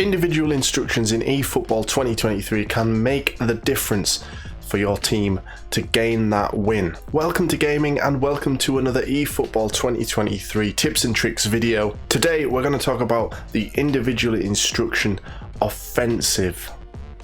Individual instructions in eFootball 2023 can make the difference for your team to gain that win. Welcome to gaming and welcome to another eFootball 2023 tips and tricks video. Today we're going to talk about the individual instruction offensive.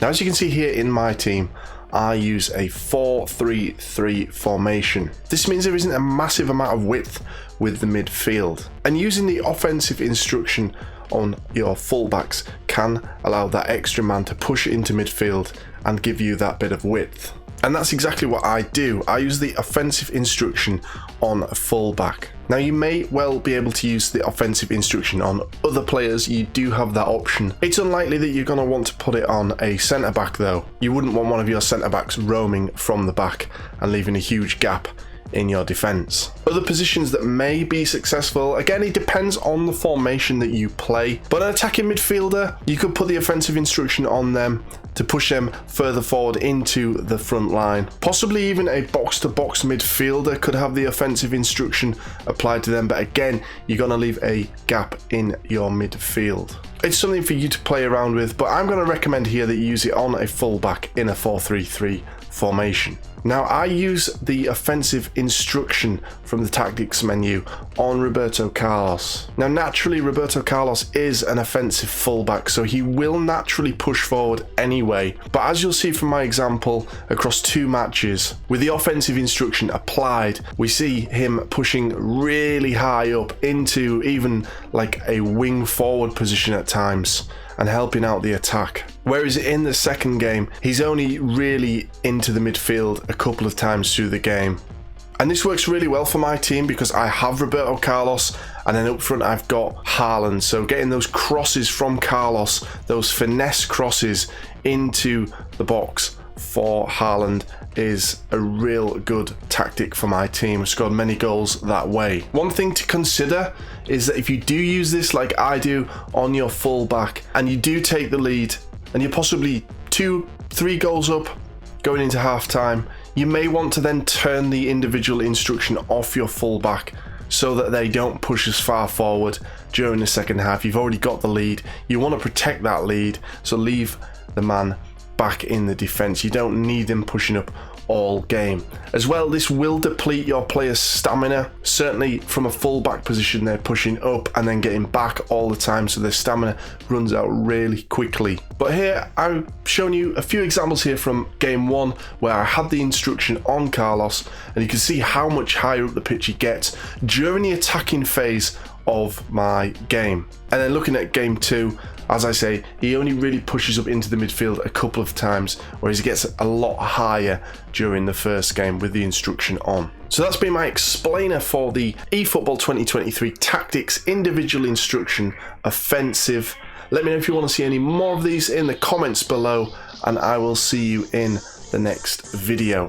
Now, as you can see here in my team, I use a 4-3-3 formation. This means there isn't a massive amount of width with the midfield, and using the offensive instruction on your fullbacks can allow that extra man to push into midfield and give you that bit of width. And that's exactly what I do. I use the offensive instruction on a fullback. Now, you may well be able to use the offensive instruction on other players. You do have that option. It's unlikely that you're going to want to put it on a centre back though. You wouldn't want one of your centre backs roaming from the back and leaving a huge gap in your defense. Other positions that may be successful, again, it depends on the formation that you play, but an attacking midfielder, you could put the offensive instruction on them to push them further forward into the front line. Possibly even a box-to-box midfielder could have the offensive instruction applied to them, but again, you're going to leave a gap in your midfield. It's something for you to play around with, but I'm going to recommend here that you use it on a fullback in a 4-3-3 formation. Now, I use the offensive instruction from the tactics menu on Roberto Carlos. Now, naturally, Roberto Carlos is an offensive fullback, so he will naturally push forward anyway. But as you'll see from my example, across 2 matches, with the offensive instruction applied, we see him pushing really high up into even like a wing forward position at times and helping out the attack. Whereas in the second game, he's only really into the midfield a couple of times through the game. And this works really well for my team because I have Roberto Carlos, and then up front I've got Haaland. So getting those crosses from Carlos, those finesse crosses into the box for Haaland is a real good tactic for my team. I've scored many goals that way. One thing to consider is that if you do use this like I do on your fullback and you do take the lead and you're possibly 2-3 goals up going into half time, you may want to then turn the individual instruction off your fullback so that they don't push as far forward during the second half. You've already got the lead. You want to protect that lead, so leave the man back in the defense. You don't need them pushing up all game. As well, this will deplete your player's stamina. Certainly from a full-back position, they're pushing up and then getting back all the time, so their stamina runs out really quickly. But here I've shown you a few examples here from game 1 where I had the instruction on Carlos, and you can see how much higher up the pitch he gets during the attacking phase of my game. And then looking at game 2, as I say, he only really pushes up into the midfield a couple of times, whereas he gets a lot higher during the first game with the instruction on. So that's been my explainer for the eFootball 2023 tactics individual instruction offensive. Let me know if you want to see any more of these in the comments below, and I will see you in the next video.